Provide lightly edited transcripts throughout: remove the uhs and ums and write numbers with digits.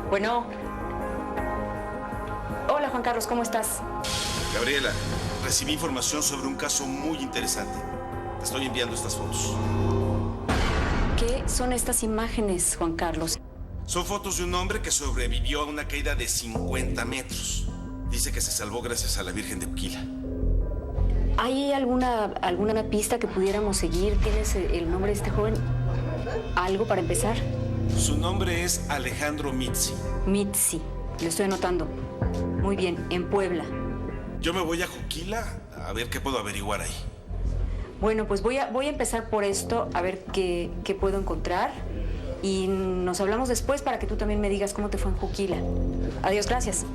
Bueno. Hola, Juan Carlos, ¿cómo estás? Gabriela, recibí información sobre un caso muy interesante. Te estoy enviando estas fotos. ¿Qué son estas imágenes, Juan Carlos? Son fotos de un hombre que sobrevivió a una caída de 50 metros. Dice que se salvó gracias a la Virgen de Juquila. ¿Hay alguna pista que pudiéramos seguir? ¿Tienes el nombre de este joven? ¿Algo para empezar? Su nombre es Alejandro Mitzi. Mitzi, lo estoy anotando. Muy bien, en Puebla. Yo me voy a Juquila a ver qué puedo averiguar ahí. Bueno, pues voy a empezar por esto, a ver qué puedo encontrar. Y nos hablamos después para que tú también me digas cómo te fue en Juquila. Adiós, gracias.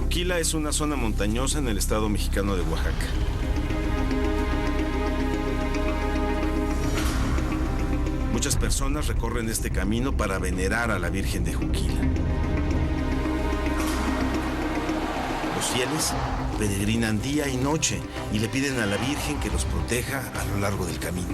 Juquila es una zona montañosa en el estado mexicano de Oaxaca. Muchas personas recorren este camino para venerar a la Virgen de Juquila. Los fieles peregrinan día y noche y le piden a la Virgen que los proteja a lo largo del camino.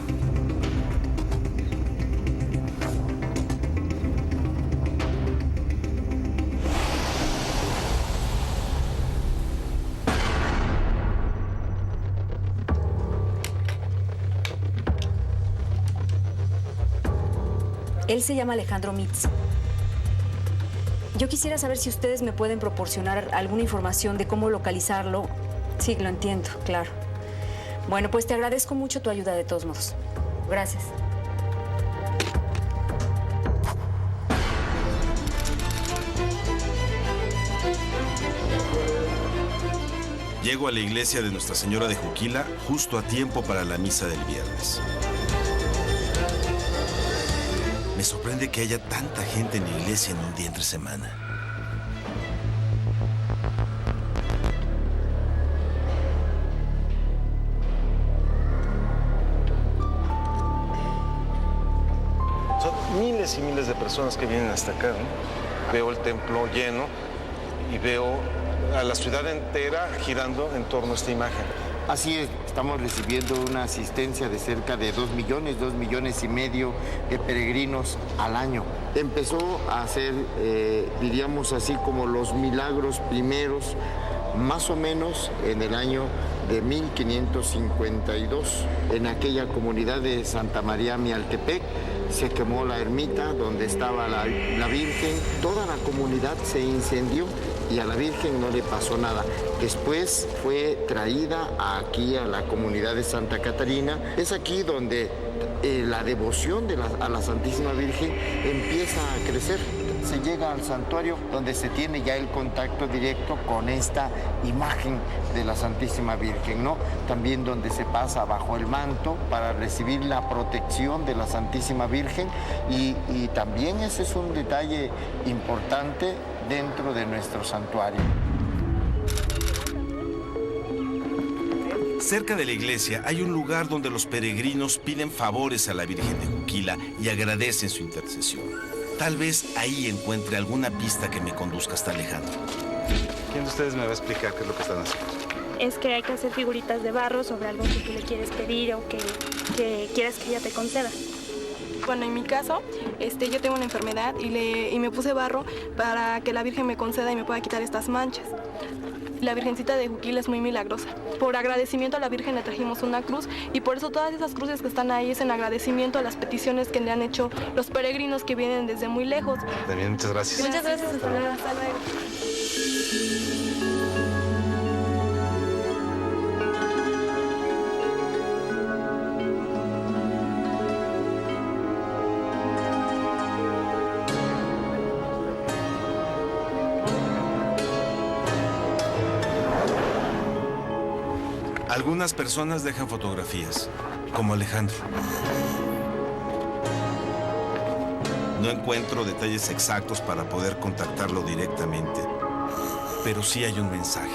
Él se llama Alejandro Mitzi. Yo quisiera saber si ustedes me pueden proporcionar alguna información de cómo localizarlo. Sí, lo entiendo, claro. Bueno, pues te agradezco mucho tu ayuda de todos modos. Gracias. Llego a la iglesia de Nuestra Señora de Juquila justo a tiempo para la misa del viernes. Me sorprende que haya tanta gente en la iglesia en un día entre semana. Son miles y miles de personas que vienen hasta acá, ¿no? Veo el templo lleno y veo a la ciudad entera girando en torno a esta imagen. Así es, estamos recibiendo una asistencia de cerca de 2 millones y medio de peregrinos al año. Empezó a hacer, diríamos así, como los milagros primeros, más o menos en el año de 1552. En aquella comunidad de Santa María Mialtepec se quemó la ermita donde estaba la Virgen. Toda la comunidad se incendió y a la Virgen no le pasó nada. Después fue traída aquí a la comunidad de Santa Catarina. Es aquí donde la devoción a la Santísima Virgen empieza a crecer. Se llega al santuario donde se tiene ya el contacto directo con esta imagen de la Santísima Virgen, ¿no? También donde se pasa bajo el manto para recibir la protección de la Santísima Virgen y también ese es un detalle importante dentro de nuestro santuario. Cerca de la iglesia hay un lugar donde los peregrinos piden favores a la Virgen de Juquila y agradecen su intercesión. Tal vez ahí encuentre alguna pista que me conduzca hasta Alejandro. ¿Quién de ustedes me va a explicar qué es lo que están haciendo? Es que hay que hacer figuritas de barro sobre algo que tú le quieres pedir o que quieras que ella te conceda. Bueno, en mi caso, yo tengo una enfermedad y me puse barro para que la Virgen me conceda y me pueda quitar estas manchas. La Virgencita de Juquila es muy milagrosa. Por agradecimiento a la Virgen le trajimos una cruz y por eso todas esas cruces que están ahí es en agradecimiento a las peticiones que le han hecho los peregrinos que vienen desde muy lejos. También, muchas gracias. Muchas gracias. Hasta luego. Algunas personas dejan fotografías, como Alejandro. No encuentro detalles exactos para poder contactarlo directamente, pero sí hay un mensaje.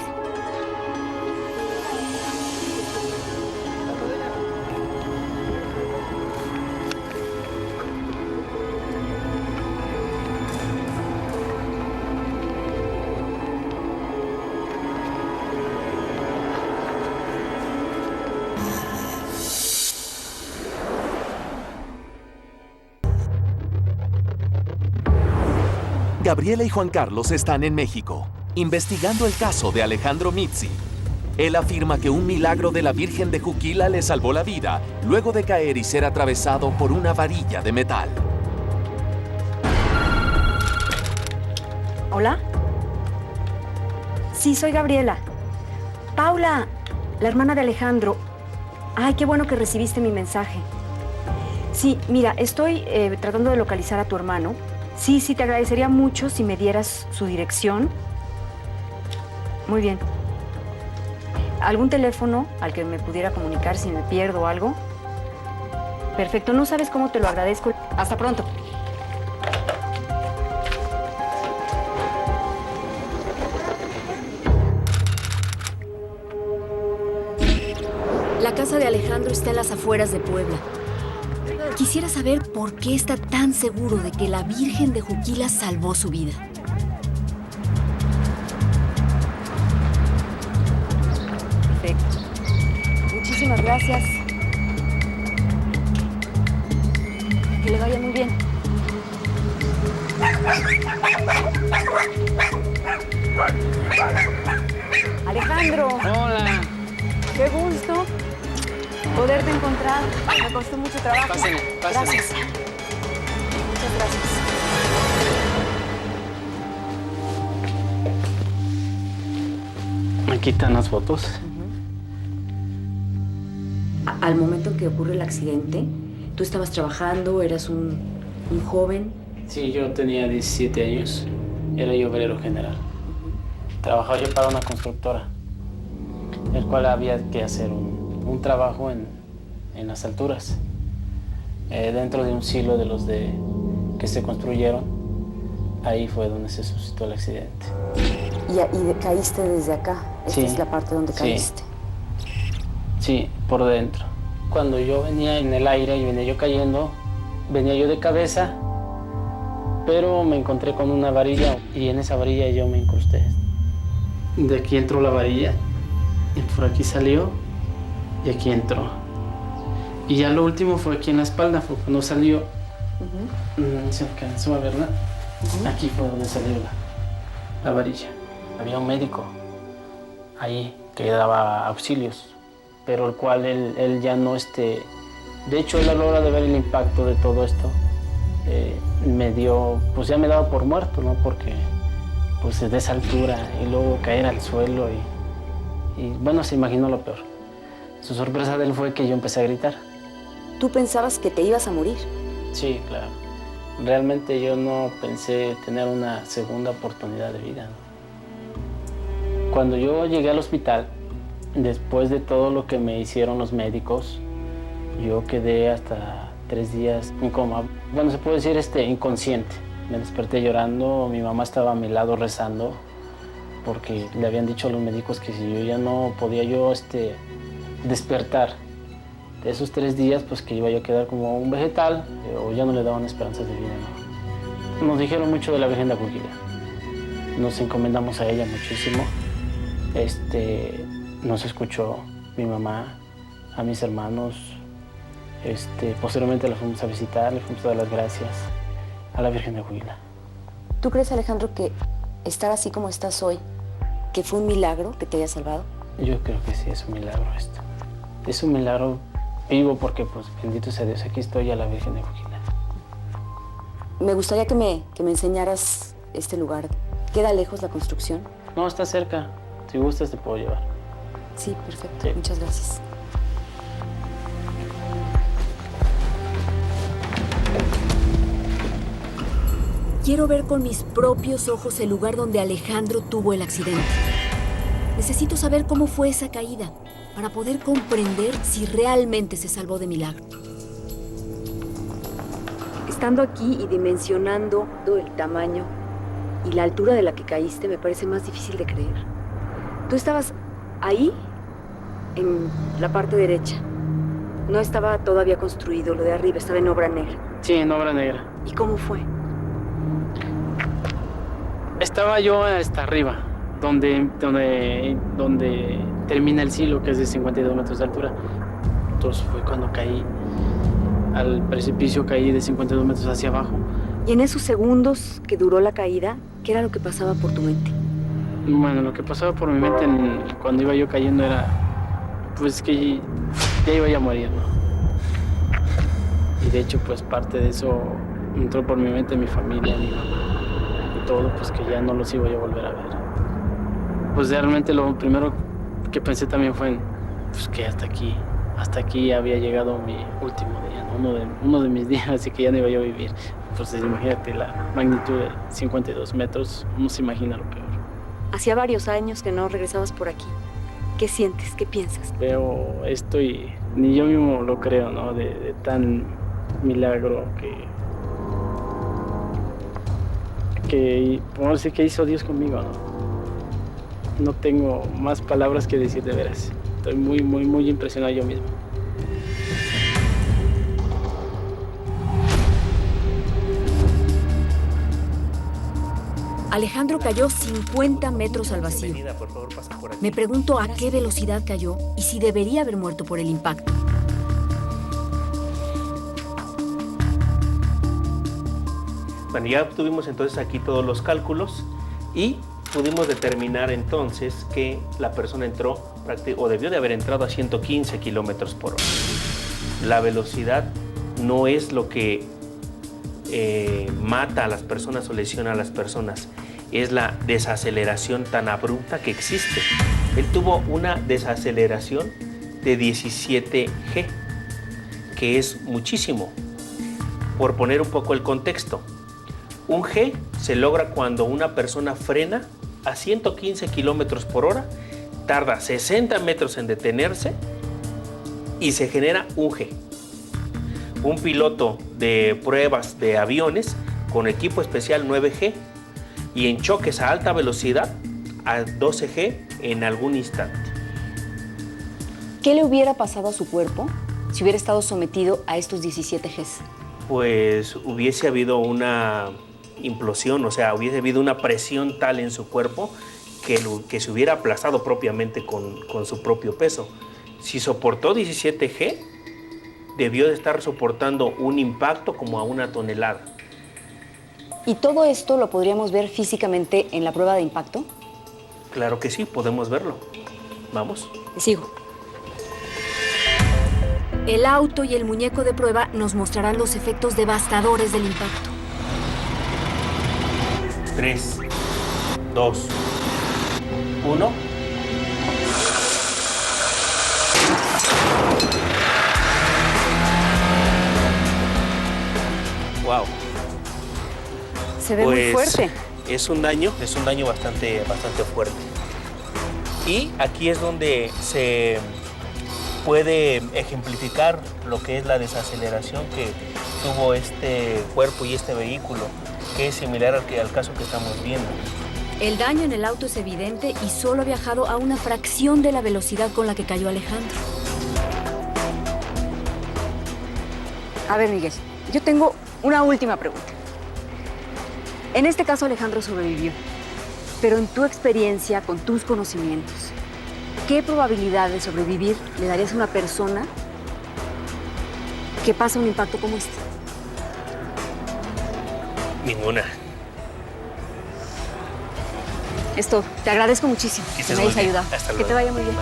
Gabriela y Juan Carlos están en México, investigando el caso de Alejandro Mizzi. Él afirma que un milagro de la Virgen de Juquila le salvó la vida luego de caer y ser atravesado por una varilla de metal. ¿Hola? Sí, soy Gabriela. Paula, la hermana de Alejandro. Ay, qué bueno que recibiste mi mensaje. Sí, mira, estoy tratando de localizar a tu hermano. Sí, te agradecería mucho si me dieras su dirección. Muy bien. ¿Algún teléfono al que me pudiera comunicar si me pierdo o algo? Perfecto, no sabes cómo te lo agradezco. Hasta pronto. La casa de Alejandro está en las afueras de Puebla. Quisiera saber por qué está tan seguro de que la Virgen de Juquila salvó su vida. Perfecto. Muchísimas gracias. Que le vaya muy bien. Alejandro. Hola. Qué gusto poderte encontrar. Me costó mucho trabajo. Pásenle. Gracias. Muchas gracias. Aquí están las fotos. Al momento en que ocurre el accidente, tú estabas trabajando, eras un joven. Sí, yo tenía 17 años. Era yo obrero general. Trabajaba yo para una constructora, el cual había que hacer un trabajo en las alturas, dentro de un silo de los que se construyeron. Ahí fue donde se suscitó el accidente. ¿Y caíste desde acá? Esta Sí. es la parte donde caíste. Sí, por dentro. Cuando yo venía en el aire y venía yo cayendo, venía yo de cabeza, pero me encontré con una varilla y en esa varilla yo me incrusté. De aquí entró la varilla, y por aquí salió y aquí entró. Y ya lo último fue aquí en la espalda, fue cuando salió. Se alcanzó a verla. Aquí fue donde salió la varilla. Había un médico ahí que daba auxilios, pero el cual él ya no De hecho, él a la hora de ver el impacto de todo esto, me dio, pues ya me daba por muerto, ¿no? Porque pues de esa altura y luego caer al suelo y bueno, se imaginó lo peor. Su sorpresa de él fue que yo empecé a gritar. ¿Tú pensabas que te ibas a morir? Sí, claro. Realmente yo no pensé tener una segunda oportunidad de vida, ¿no? Cuando yo llegué al hospital, después de todo lo que me hicieron los médicos, yo quedé hasta 3 días en coma. Bueno, se puede decir inconsciente. Me desperté llorando, mi mamá estaba a mi lado rezando, porque le habían dicho a los médicos que si yo ya no podía despertar de esos 3 días, pues que iba yo a quedar como un vegetal, o ya no le daban esperanzas de vida, ¿no? Nos dijeron mucho de la Virgen de Juquila. Nos encomendamos a ella muchísimo. Nos escuchó mi mamá, a mis hermanos. Posteriormente la fuimos a visitar, le fuimos a dar las gracias a la Virgen de Juquila. ¿Tú crees, Alejandro, que estar así como estás hoy, que fue un milagro que te haya salvado? Yo creo que sí, es un milagro esto. Es un milagro vivo porque, pues, bendito sea Dios, aquí estoy a la Virgen de Juquila. Me gustaría que me enseñaras este lugar. ¿Queda lejos la construcción? No, está cerca. Si gustas, te puedo llevar. Sí, perfecto. Sí. Muchas gracias. Quiero ver con mis propios ojos el lugar donde Alejandro tuvo el accidente. Necesito saber cómo fue esa caída para poder comprender si realmente se salvó de milagro. Estando aquí y dimensionando el tamaño y la altura de la que caíste, me parece más difícil de creer. Tú estabas ahí, en la parte derecha. No estaba todavía construido, lo de arriba estaba en obra negra. Sí, en obra negra. ¿Y cómo fue? Estaba yo hasta arriba, donde termina el silo, que es de 52 metros de altura. Entonces fue cuando caí al precipicio, caí de 52 metros hacia abajo. Y en esos segundos que duró la caída, ¿qué era lo que pasaba por tu mente? Bueno, lo que pasaba por mi mente cuando iba yo cayendo era, pues que ya iba a morir, ¿no? Y de hecho, pues parte de eso entró por mi mente mi familia, mi mamá y todo, pues que ya no los iba yo a volver a ver. Pues realmente lo primero que pensé también fue en, pues que hasta aquí había llegado mi último día, ¿no? uno de mis días, así que ya no iba yo a vivir. Pues imagínate la magnitud de 52 metros, uno se imagina lo peor. Hacía varios años que no regresabas por aquí. ¿Qué sientes? ¿Qué piensas? Veo esto y ni yo mismo lo creo, ¿no? De tan milagro que podemos decir que hizo Dios conmigo, ¿no? No tengo más palabras que decir, de veras. Estoy muy, muy, muy impresionado yo mismo. Alejandro cayó 50 metros al vacío. Me pregunto a qué velocidad cayó y si debería haber muerto por el impacto. Bueno, ya obtuvimos entonces aquí todos los cálculos y pudimos determinar entonces que la persona entró o debió de haber entrado a 115 kilómetros por hora. La velocidad no es lo que mata a las personas o lesiona a las personas, es la desaceleración tan abrupta que existe. Él tuvo una desaceleración de 17 G, que es muchísimo. Por poner un poco el contexto, un G se logra cuando una persona frena a 115 kilómetros por hora, tarda 60 metros en detenerse y se genera un G. Un piloto de pruebas de aviones con equipo especial 9G y en choques a alta velocidad a 12G en algún instante. ¿Qué le hubiera pasado a su cuerpo si hubiera estado sometido a estos 17 Gs? Pues hubiese habido una implosión, o sea, hubiese habido una presión tal en su cuerpo que se hubiera aplastado propiamente con su propio peso. Si soportó 17G, debió de estar soportando un impacto como a 1 tonelada. ¿Y todo esto lo podríamos ver físicamente en la prueba de impacto? Claro que sí, podemos verlo. Vamos. Sigo. El auto y el muñeco de prueba nos mostrarán los efectos devastadores del impacto. 3, 2, 1. Wow. Se ve muy fuerte. Es un daño bastante fuerte. Y aquí es donde se puede ejemplificar lo que es la desaceleración que tuvo este cuerpo y este vehículo, que es similar al caso que estamos viendo. El daño en el auto es evidente y solo ha viajado a una fracción de la velocidad con la que cayó Alejandro. A ver, Miguel, yo tengo una última pregunta. En este caso, Alejandro sobrevivió. Pero en tu experiencia, con tus conocimientos, ¿qué probabilidad de sobrevivir le darías a una persona que pasa un impacto como este? Ninguna. Es todo. Te agradezco muchísimo que me hayas ayudado. Hasta luego. Que te vaya muy bien.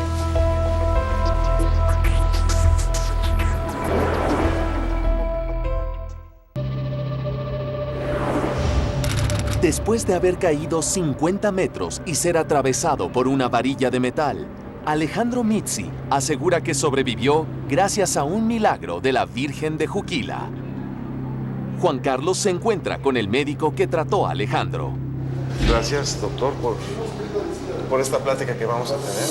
Después de haber caído 50 metros y ser atravesado por una varilla de metal, Alejandro Mizzi asegura que sobrevivió gracias a un milagro de la Virgen de Juquila. Juan Carlos se encuentra con el médico que trató a Alejandro. Gracias, doctor, por esta plática que vamos a tener.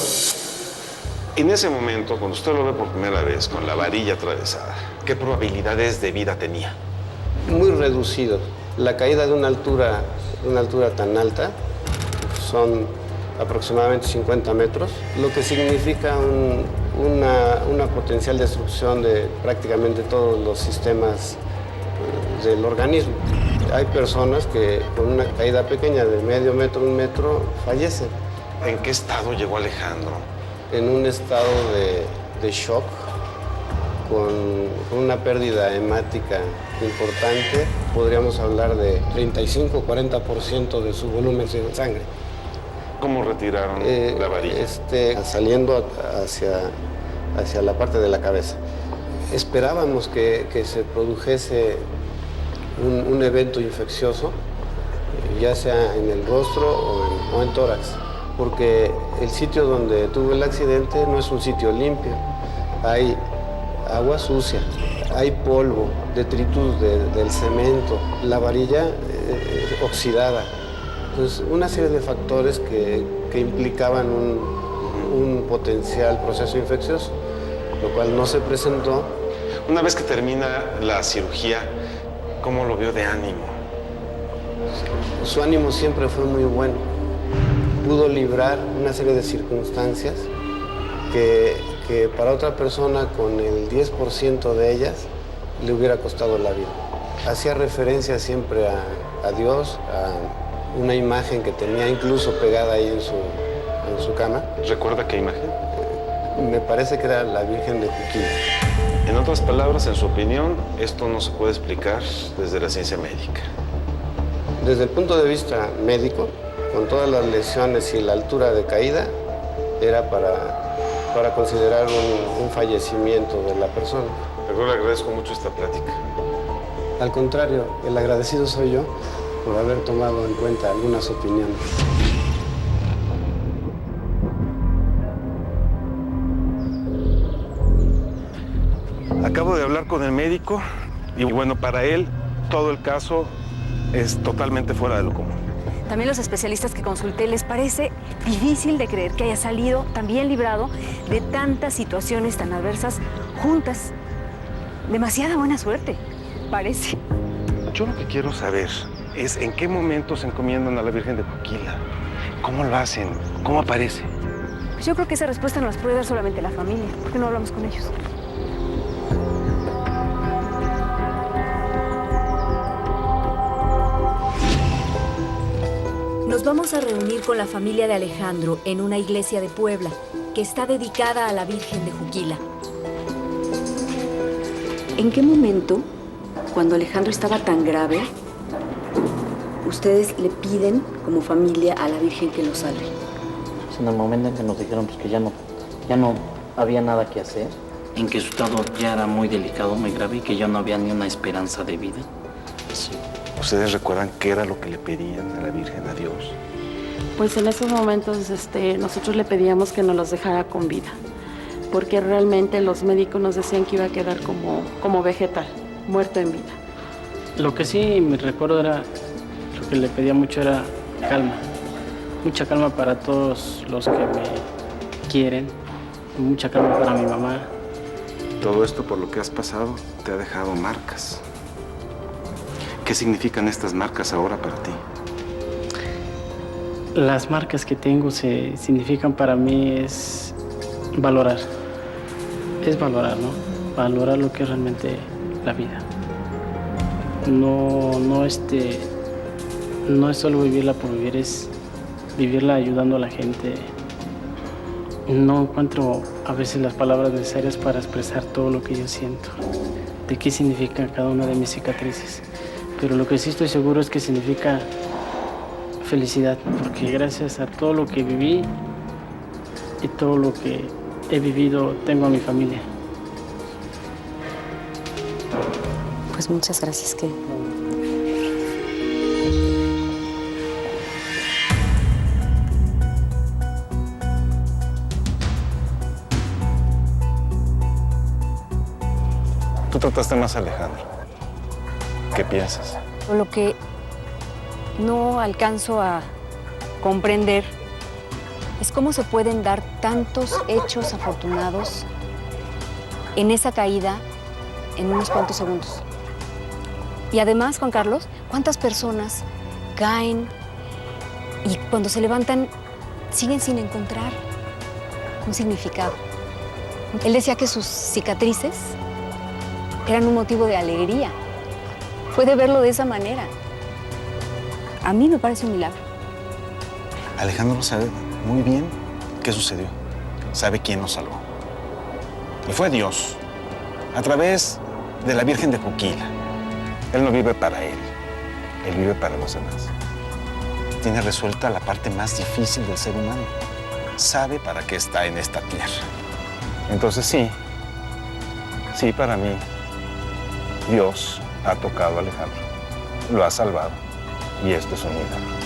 En ese momento, cuando usted lo ve por primera vez con la varilla atravesada, ¿qué probabilidades de vida tenía? Muy reducido. La caída de una altura tan alta son aproximadamente 50 metros, lo que significa una potencial destrucción de prácticamente todos los sistemas del organismo. Hay personas que con una caída pequeña de medio metro, 1 metro, fallecen. ¿En qué estado llegó Alejandro? En un estado de shock, con una pérdida hemática importante. Podríamos hablar de 35-40% de su volumen de sangre. ¿Cómo retiraron la varilla? Saliendo hacia la parte de la cabeza. Esperábamos que se produjese un evento infeccioso, ya sea en el rostro o en tórax, porque el sitio donde tuvo el accidente no es un sitio limpio. Hay agua sucia, hay polvo, detritus del cemento, la varilla oxidada. Entonces, una serie de factores que implicaban un potencial proceso infeccioso, lo cual no se presentó. Una vez que termina la cirugía, ¿cómo lo vio de ánimo? Su ánimo siempre fue muy bueno. Pudo librar una serie de circunstancias que para otra persona con el 10% de ellas le hubiera costado la vida. Hacía referencia siempre a Dios, a una imagen que tenía incluso pegada ahí en su cama. ¿Recuerda qué imagen? Me parece que era la Virgen de Juquila. En otras palabras, en su opinión, esto no se puede explicar desde la ciencia médica. Desde el punto de vista médico, con todas las lesiones y la altura de caída, era para considerar un fallecimiento de la persona. Pero le agradezco mucho esta plática. Al contrario, el agradecido soy yo por haber tomado en cuenta algunas opiniones. Acabo de hablar con el médico y bueno, para él todo el caso es totalmente fuera de lo común. También los especialistas que consulté, les parece difícil de creer que haya salido tan bien librado de tantas situaciones tan adversas juntas. Demasiada buena suerte, parece. Yo lo que quiero saber es en qué momento se encomiendan a la Virgen de Juquila. ¿Cómo lo hacen? ¿Cómo aparece? Pues yo creo que esa respuesta nos las puede dar solamente la familia. ¿Por qué no hablamos con ellos? Nos vamos a reunir con la familia de Alejandro en una iglesia de Puebla que está dedicada a la Virgen de Juquila. ¿En qué momento, cuando Alejandro estaba tan grave, ustedes le piden como familia a la Virgen que lo salve? Pues en el momento en que nos dijeron pues, que ya no había nada que hacer, en que su estado ya era muy delicado, muy grave y que ya no había ni una esperanza de vida. Sí. ¿Ustedes recuerdan qué era lo que le pedían a la Virgen, a Dios? Pues en esos momentos nosotros le pedíamos que nos los dejara con vida, porque realmente los médicos nos decían que iba a quedar como vegetal, muerto en vida. Lo que sí me recuerdo era, lo que le pedía mucho era calma, mucha calma para todos los que me quieren, mucha calma para mi mamá. Todo esto por lo que has pasado te ha dejado marcas. ¿Qué significan estas marcas ahora para ti? Las marcas que tengo significan para mí es valorar. Es valorar, ¿no? Valorar lo que es realmente la vida. No es solo vivirla por vivir, es vivirla ayudando a la gente. No encuentro a veces las palabras necesarias para expresar todo lo que yo siento, de qué significan cada una de mis cicatrices. Pero lo que sí estoy seguro es que significa felicidad, porque gracias a todo lo que viví y todo lo que he vivido, tengo a mi familia. Pues muchas gracias, ¿qué? Tú trataste más a Alejandro. ¿Qué piensas? Lo que no alcanzo a comprender es cómo se pueden dar tantos hechos afortunados en esa caída en unos cuantos segundos. Y además, Juan Carlos, ¿cuántas personas caen y cuando se levantan siguen sin encontrar un significado? Él decía que sus cicatrices eran un motivo de alegría. Puede verlo de esa manera. A mí me parece un milagro. Alejandro sabe muy bien qué sucedió. Sabe quién nos salvó. Y fue Dios. a través de la Virgen de Juquila. Él no vive para él vive para los demás. Tiene resuelta la parte más difícil del ser humano. Sabe para qué está en esta tierra. Entonces sí, para mí, Dios ha tocado a Alejandro, lo ha salvado, y esto es un milagro.